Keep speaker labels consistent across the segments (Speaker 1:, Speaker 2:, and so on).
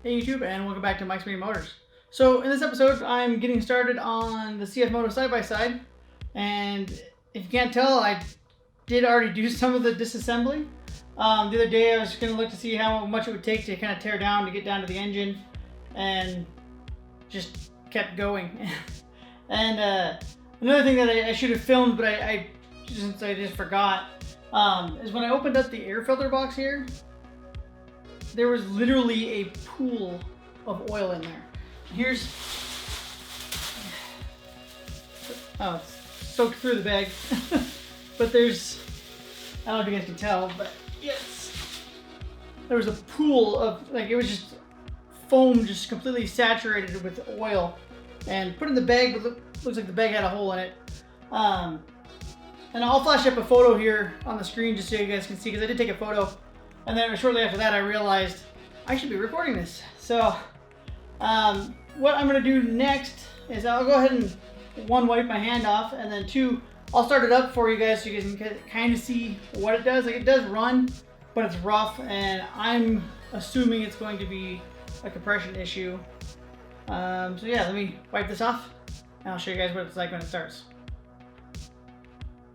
Speaker 1: Hey YouTube, and welcome back to Mike's Media Motors. So in this episode, I'm getting started on the CFMoto side-by-side, and if you can't tell, I did already do some of the disassembly. The other day I was going to look to see how much it would take to kind of tear down to get down to the engine, and just kept going. And another thing that I should have filmed, but I just forgot, is when I opened up the air filter box here, there was literally a pool of oil in there. Here's, oh, it's soaked through the bag. But there's, I don't know if you guys can tell, but yes, there was a pool of, like, it was just foam, just completely saturated with oil, and put in the bag, but looks like the bag had a hole in it. And I'll flash up a photo here on the screen just so you guys can see, because I did take a photo. And then shortly after that, I realized I should be recording this. So what I'm going to do next is I'll go ahead and one, wipe my hand off, and then two, I'll start it up for you guys so you guys can kind of see what it does. Like, it does run, but it's rough, and I'm assuming it's going to be a compression issue. So yeah, let me wipe this off, and I'll show you guys what it's like when it starts.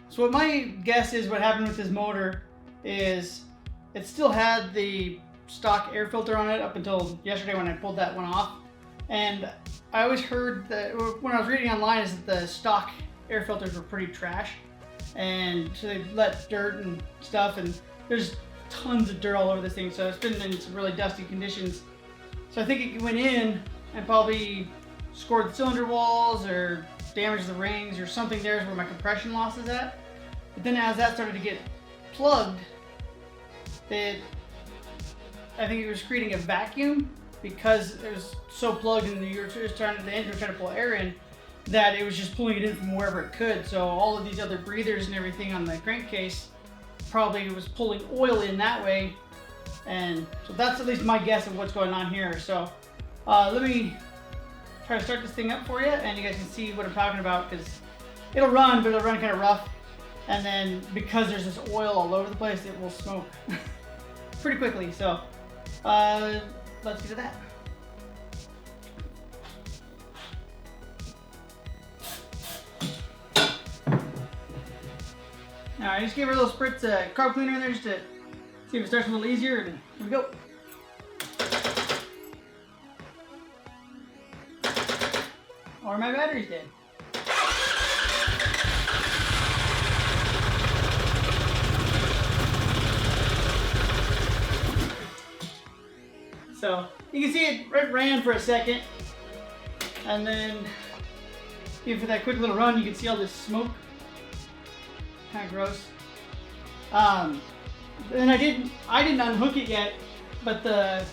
Speaker 1: So what my guess is what happened with this motor is it still had the stock air filter on it up until yesterday when I pulled that one off. And I always heard that when I was reading online is that the stock air filters were pretty trash. And so they let dirt and stuff, and there's tons of dirt all over this thing. So it's been in some really dusty conditions. So I think it went in and probably scored the cylinder walls or damaged the rings or something. There's where my compression loss is at. But then as that started to get plugged, I think it was creating a vacuum because it was so plugged and you were just trying to pull air in, that it was just pulling it in from wherever it could. So all of these other breathers and everything on the crankcase probably was pulling oil in that way. And so that's at least my guess of what's going on here. So let me try to start this thing up for you, and you guys can see what I'm talking about, because it'll run, but it'll run kind of rough. And then because there's this oil all over the place, it will smoke pretty quickly. So let's get to that. Alright, just give her a little spritz of carb cleaner in there just to see if it starts a little easier, and here we go. Or my battery's dead. So you can see it ran for a second, and then even for that quick little run, you can see all this smoke. Kind of gross. And I didn't unhook it yet, but the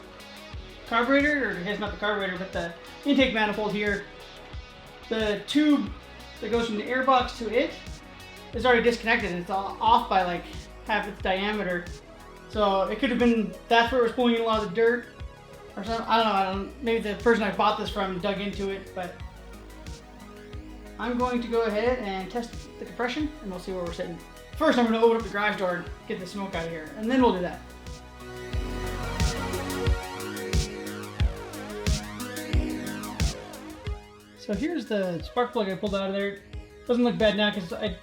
Speaker 1: carburetor, or I guess not the carburetor, but the intake manifold here, the tube that goes from the airbox to it is already disconnected. It's all off by like half its diameter. So it could have been that's where it was pulling in a lot of the dirt. Or something. I don't know, maybe the person I bought this from dug into it, but I'm going to go ahead and test the compression, and we'll see where we're sitting. First, I'm going to open up the garage door and get the smoke out of here, and then we'll do that. So here's the spark plug I pulled out of there. It doesn't look bad now because I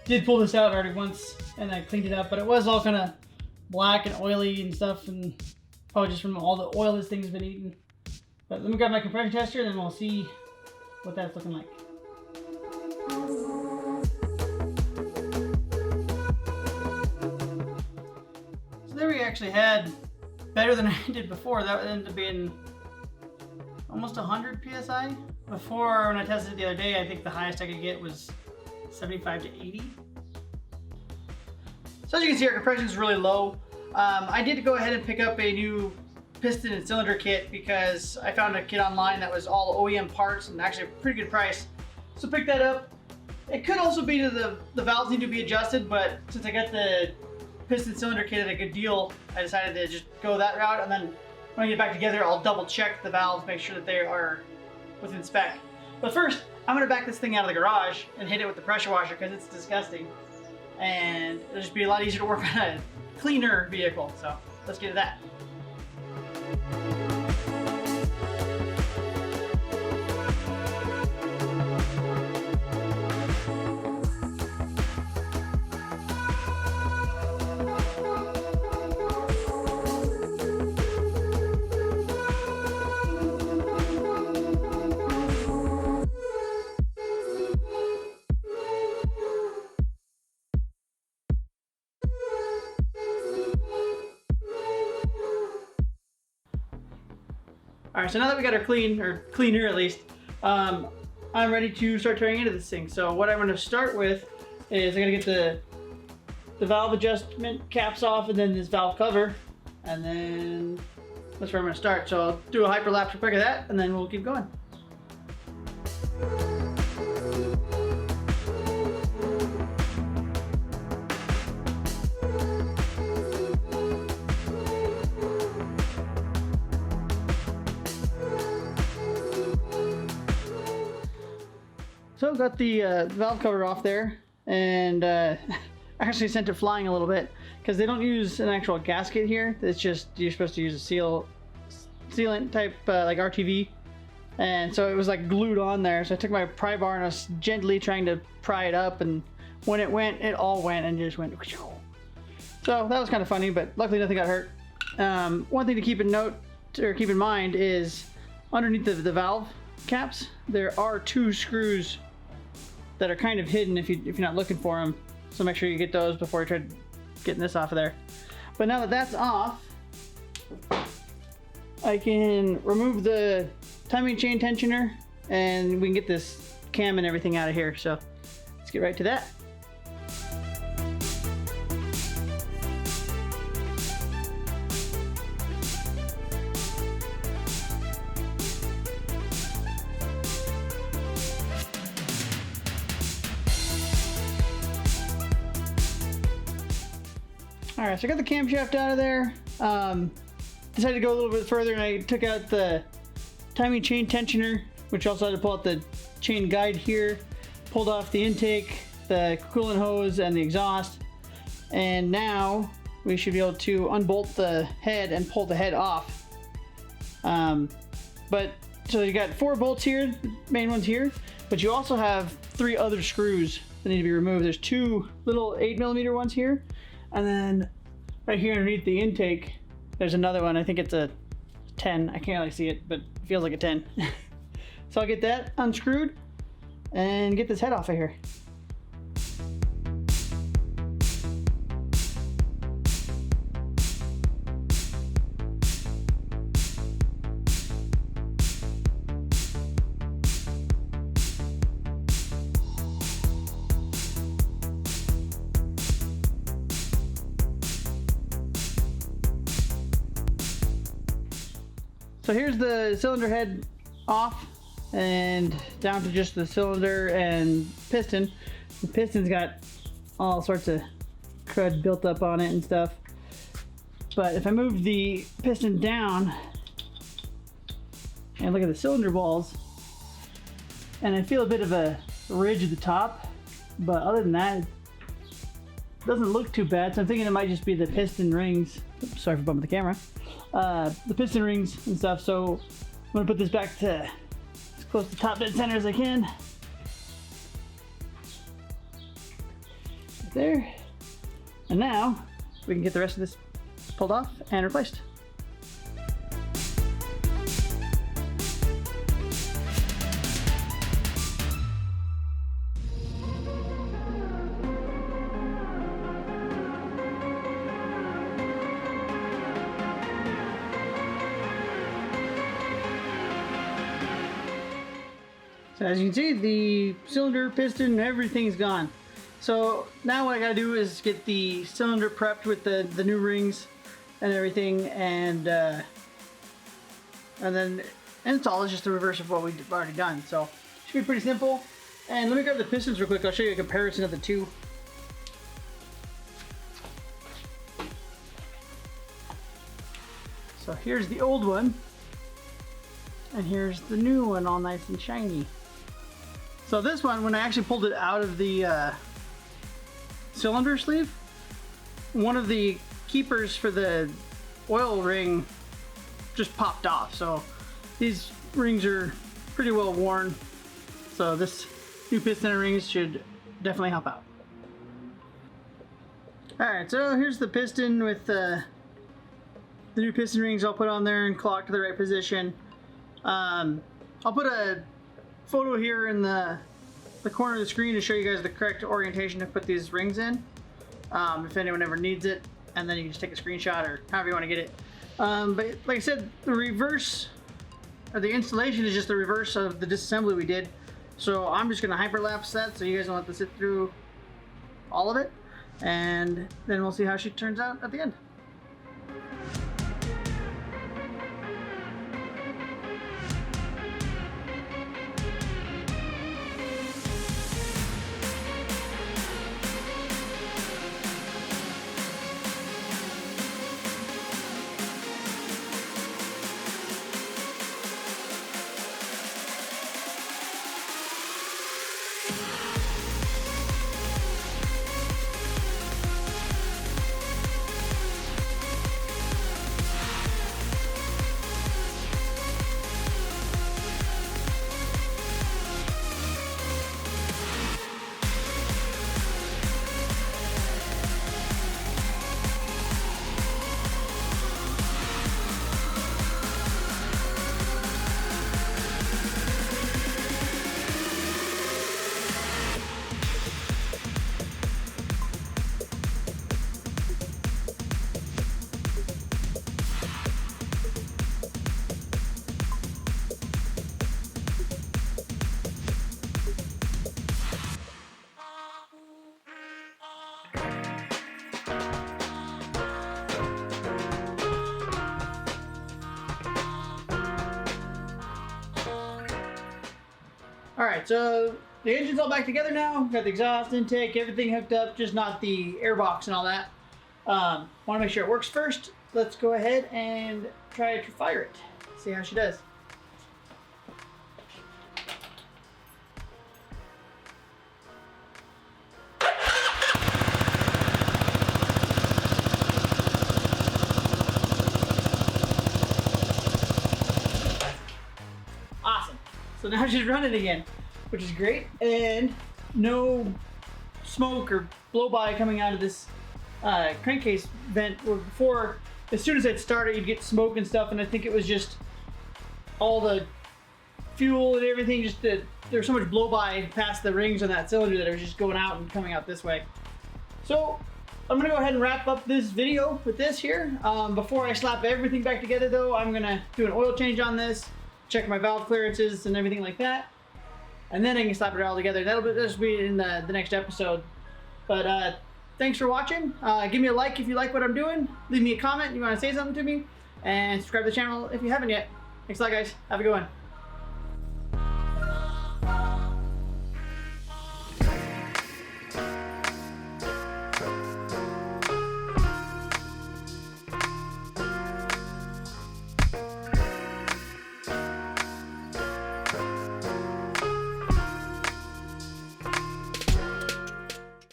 Speaker 1: did pull this out already once, and I cleaned it up, but it was all kind of black and oily and stuff, and probably just from all the oil this thing's been eating. But let me grab my compression tester, and then we'll see what that's looking like. So there we actually had better than I did before. That ended up being almost 100 PSI. Before, when I tested it the other day, I think the highest I could get was 75 to 80. So as you can see, our compression is really low. I did go ahead and pick up a new piston and cylinder kit because I found a kit online that was all OEM parts and actually a pretty good price. So pick that up. It could also be that the valves need to be adjusted, but since I got the piston cylinder kit at a good deal, I decided to just go that route, and then when I get back together, I'll double check the valves, make sure that they are within spec. But first, I'm gonna back this thing out of the garage and hit it with the pressure washer because it's disgusting. And it'll just be a lot easier to work on a cleaner vehicle. So let's get to that. All right, so now that we got her clean, or cleaner at least, I'm ready to start tearing into this thing. So what I'm going to start with is I'm going to get the valve adjustment caps off and then this valve cover, and then that's where I'm going to start. So I'll do a hyperlapse real quick of that and then we'll keep going. So I've got the valve cover off there, and I actually sent it flying a little bit because they don't use an actual gasket here. It's just you're supposed to use a sealant type like RTV, and so it was like glued on there. So I took my pry bar and I was gently trying to pry it up, and when it went, it all went and just went. So that was kind of funny, but luckily nothing got hurt. One thing to keep in mind is underneath the valve caps there are 2 screws that are kind of hidden if you're not looking for them, so make sure you get those before you try getting this off of there. But now that that's off, I can remove the timing chain tensioner and we can get this cam and everything out of here. So let's get right to that. All right, so I got the camshaft out of there. Decided to go a little bit further and I took out the timing chain tensioner, which also had to pull out the chain guide here, pulled off the intake, the coolant hose, and the exhaust. And now we should be able to unbolt the head and pull the head off. So you got 4 bolts here, main ones here, but you also have 3 other screws that need to be removed. There's 2 little 8mm ones here, and then right here underneath the intake, there's another one. I think it's a 10. I can't really see it, but it feels like a 10. So I'll get that unscrewed and get this head off of here. So here's the cylinder head off and down to just the cylinder and piston. The piston's got all sorts of crud built up on it and stuff. But if I move the piston down and look at the cylinder balls, and I feel a bit of a ridge at the top, but other than that, it doesn't look too bad. So I'm thinking it might just be the piston rings. Oops, sorry for bumping the camera. The piston rings and stuff. So I'm gonna put this back to as close to top dead center as I can. Right there. And now we can get the rest of this pulled off and replaced. So as you can see, the cylinder, piston, everything's gone. So now what I gotta do is get the cylinder prepped with the new rings and everything, and then install is just the reverse of what we've already done. So it should be pretty simple. And let me grab the pistons real quick. I'll show you a comparison of the two. So here's the old one, and here's the new one, all nice and shiny. So this one, when I actually pulled it out of the cylinder sleeve, one of the keepers for the oil ring just popped off. So these rings are pretty well worn. So this new piston rings should definitely help out. Alright, so here's the piston with the new piston rings all put on there and clocked to the right position. I'll put a photo here in the corner of the screen to show you guys the correct orientation to put these rings in, if anyone ever needs it, and then you can just take a screenshot or however you want to get it. But like I said, the reverse or the installation is just the reverse of the disassembly we did. So I'm just gonna hyperlapse that so you guys don't have to sit through all of it. And then we'll see how she turns out at the end. Alright, so the engine's all back together now. Got the exhaust intake, everything hooked up, just not the airbox and all that. Want to make sure it works first. Let's go ahead and try to fire it. See how she does. Awesome. So now she's running again, which is great, and no smoke or blow by coming out of this crankcase vent. Where before, as soon as I'd start it, you'd get smoke and stuff, and I think it was just all the fuel and everything. Just there was so much blow by past the rings on that cylinder that it was just going out and coming out this way. So I'm gonna go ahead and wrap up this video with this here. Before I slap everything back together, though, I'm gonna do an oil change on this, check my valve clearances and everything like that, and then I can slap it all together. That'll just be in the next episode. But thanks for watching. Give me a like if you like what I'm doing. Leave me a comment if you want to say something to me, and subscribe to the channel if you haven't yet. Thanks a lot, guys. Have a good one.